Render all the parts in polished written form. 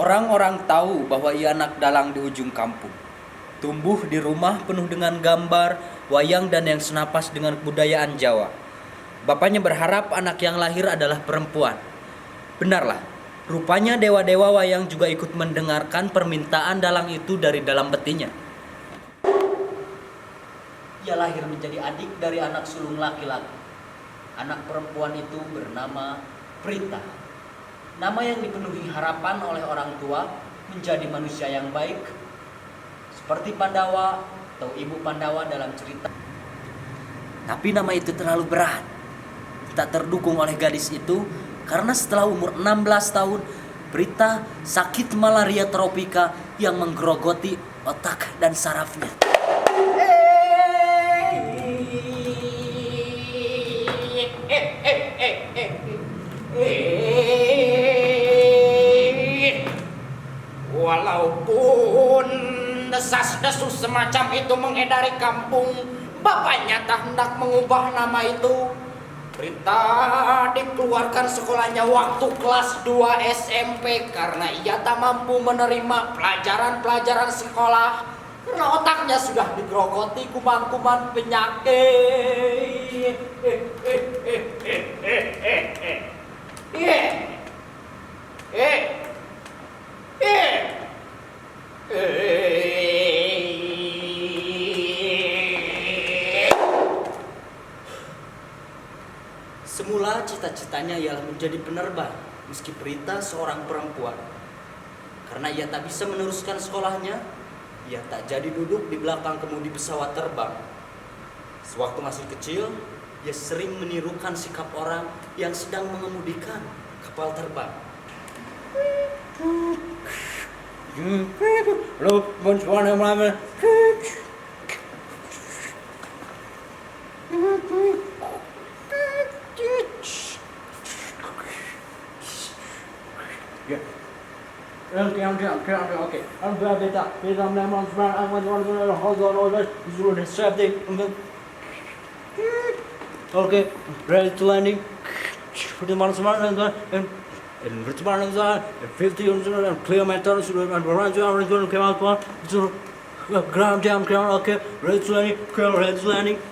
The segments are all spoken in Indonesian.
Orang-orang tahu bahwa ia anak dalang di ujung kampung. Tumbuh di rumah penuh dengan gambar, wayang dan yang senapas dengan kebudayaan Jawa. Bapaknya berharap anak yang lahir adalah perempuan. Benarlah, rupanya dewa-dewa wayang juga ikut mendengarkan permintaan dalang itu dari dalam petinya. Ia lahir menjadi adik dari anak sulung laki-laki. Anak perempuan itu bernama Prita. Nama yang dipenuhi harapan oleh orang tua menjadi manusia yang baik, seperti Pandawa atau Ibu Pandawa dalam cerita. Tapi nama itu terlalu berat. Tak terdukung oleh gadis itu karena setelah umur 16 tahun, Prita sakit malaria tropika yang menggerogoti otak dan sarafnya. Walaupun desas-desus semacam itu mengedari kampung, bapaknya tak hendak mengubah nama itu. Prita dikeluarkan sekolahnya waktu kelas 2 SMP karena ia tak mampu menerima pelajaran-pelajaran sekolah karena otaknya sudah digerogoti kuman-kuman penyakit. Semula cita-citanya ialah menjadi penerbang, meski Prita seorang perempuan. Karena ia tak bisa meneruskan sekolahnya, ia tak jadi duduk di belakang kemudi pesawat terbang. Sewaktu masih kecil, ia sering menirukan sikap orang yang sedang mengemudikan kapal terbang. Okay, ready to landing. And return and 50 and clear my turn and run come out one. Ground down, okay, ready to landing, ready to landing.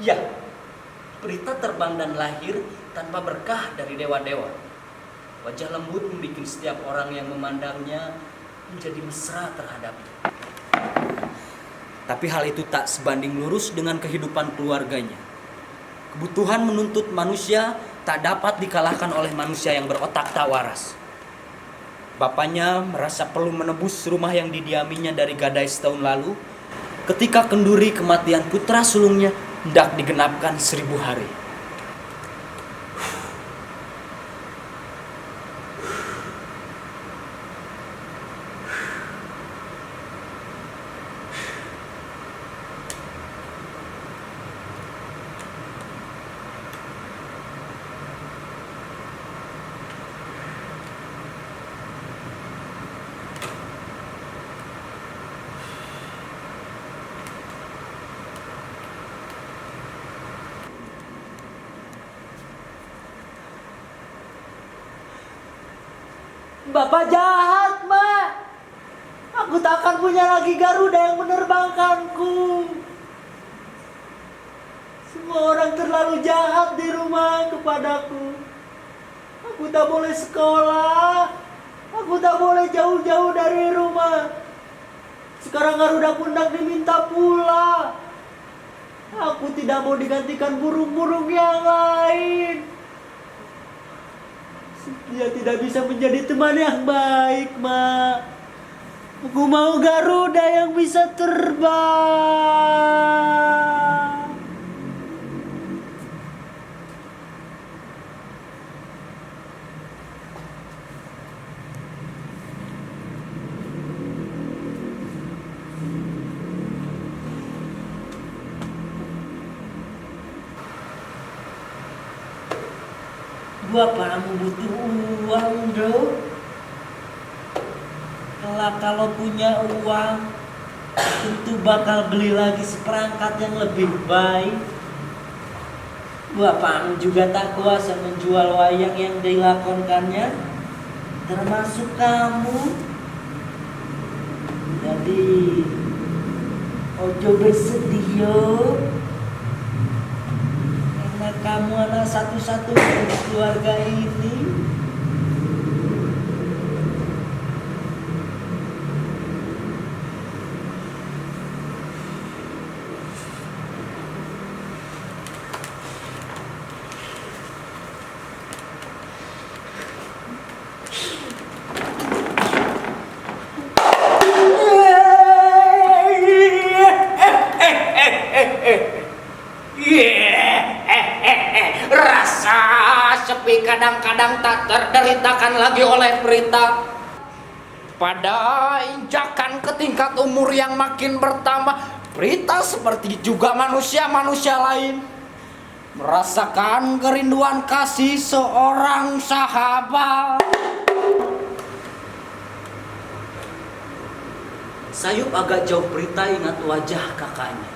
Ya, Prita terbang dan lahir tanpa berkah dari dewa-dewa. Wajah lembut membuat setiap orang yang memandangnya menjadi mesra terhadapnya. Tapi hal itu tak sebanding lurus dengan kehidupan keluarganya. Kebutuhan menuntut manusia tak dapat dikalahkan oleh manusia yang berotak tak waras. Bapaknya merasa perlu menebus rumah yang didiaminya dari gadai setahun lalu ketika kenduri kematian putra sulungnya hendak digenapkan 1000 hari. Bapak jahat, Mak. Aku tak akan punya lagi Garuda yang menerbangkanku. Semua orang terlalu jahat di rumah kepadaku. Aku tak boleh sekolah. Aku tak boleh jauh-jauh dari rumah. Sekarang Garuda pun hendak diminta pula. Aku tidak mau digantikan burung-burung yang lain. Dia tidak bisa menjadi teman yang baik, Mak. Aku mau Garuda yang bisa terbang. Bapakmu butuh uang, bro. Kalau punya uang, tentu bakal beli lagi seperangkat yang lebih baik. Bapak juga tak kuasa menjual wayang yang dilakonkannya, termasuk kamu. Jadi ojo bersedih yo, karena kamu anak satu-satunya di keluarga ini. Rasa sepi kadang-kadang tak terderitakan lagi oleh Prita. Pada injakan ke tingkat umur yang makin bertambah, Prita seperti juga manusia-manusia lain merasakan kerinduan kasih seorang sahabat. Sayup agak jauh Prita ingat wajah kakaknya.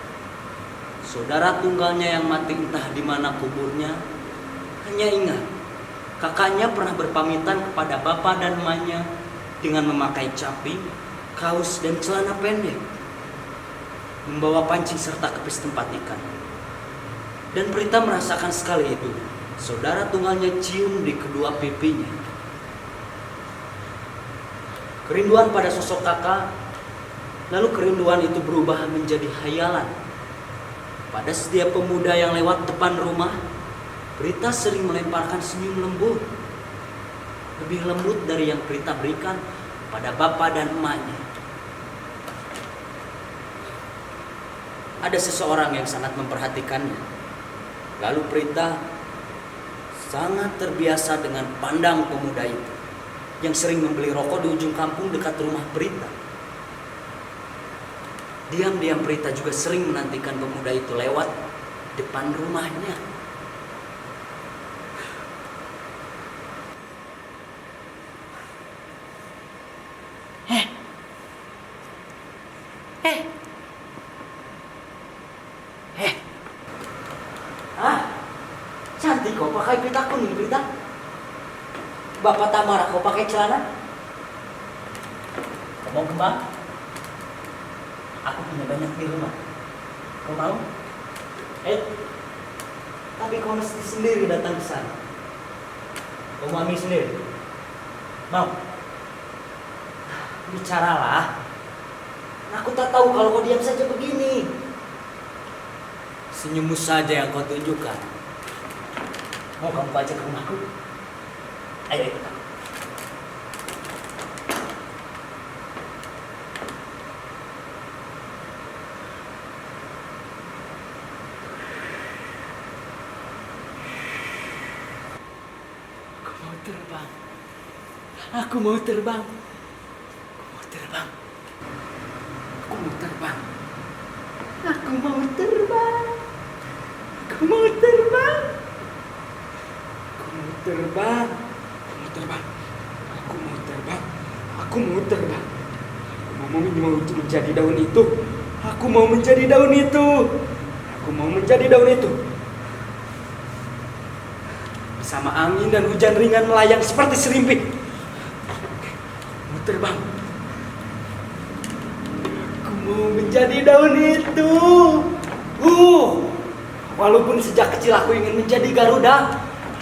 Saudara tunggalnya yang mati entah di mana kuburnya. Hanya ingat, kakaknya pernah berpamitan kepada bapak dan emaknya dengan memakai caping, kaos dan celana pendek, membawa pancing serta kepis tempat ikan. Dan Prita merasakan sekali itu. Saudara tunggalnya cium di kedua pipinya. Kerinduan pada sosok kakak, lalu kerinduan itu berubah menjadi hayalan. Pada setiap pemuda yang lewat depan rumah, Prita sering melemparkan senyum lembut, lebih lembut dari yang Prita berikan pada bapak dan emaknya. Ada seseorang yang sangat memperhatikannya. Lalu Prita sangat terbiasa dengan pandang pemuda itu, yang sering membeli rokok di ujung kampung dekat rumah Prita. Diam-diam Prita juga sering menantikan pemuda itu lewat depan rumahnya. Cantik kau pakai pita kuning, Prita. Bapak tak marah kau pakai celana. Kau mau kembang? Aku punya banyak di rumah. Kau mau? Tapi kau mesti sendiri datang ke sana. Kau mau ambil sendiri? Mau? Bicaralah. Aku tak tahu kalau kau diam saja begini. Senyummu saja yang kau tunjukkan. Mau kamu baca ke rumahku? Ayo ikut aku. Aku mau terbang. Aku mau terbang. Aku mau terbang. Aku mau terbang. Aku mau terbang. Aku mau terbang. Aku mau terbang. Aku mau terbang. Aku mau menjadi daun itu. Aku mau menjadi daun itu. Aku mau menjadi daun itu. Bersama angin dan hujan ringan melayang seperti serimpi. Mau terbang. Aku mau menjadi daun itu. Walaupun sejak kecil aku ingin menjadi Garuda,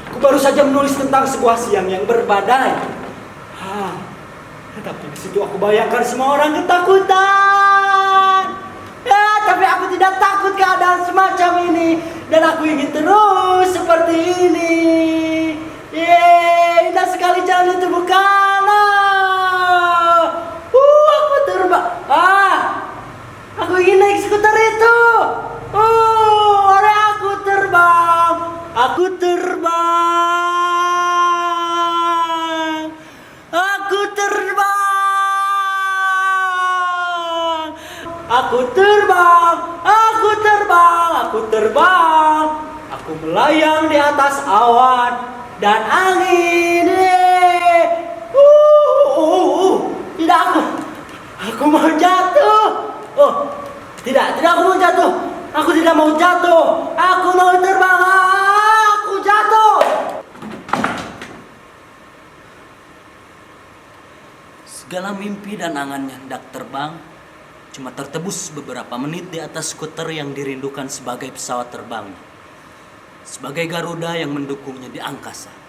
aku baru saja menulis tentang sebuah siang yang berbadai. Tapi di situ aku bayangkan semua orang ketakutan. Tapi aku tidak takut keadaan semacam ini, dan aku ingin terus seperti ini. Indah sekali jalan itu, bukan? Aku terbang. Aku ingin naik skuter itu. Aku terbang. Aku terbang. Aku terbang. Aku terbang. Aku terbang. Aku terbang. Aku melayang di atas awan dan angin. Tidak, aku mau jatuh. Aku mau terbang, aku jatuh. Segala mimpi dan angannya hendak terbang, cuma tertebus beberapa menit di atas skuter yang dirindukan sebagai pesawat terbang, sebagai Garuda yang mendukungnya di angkasa.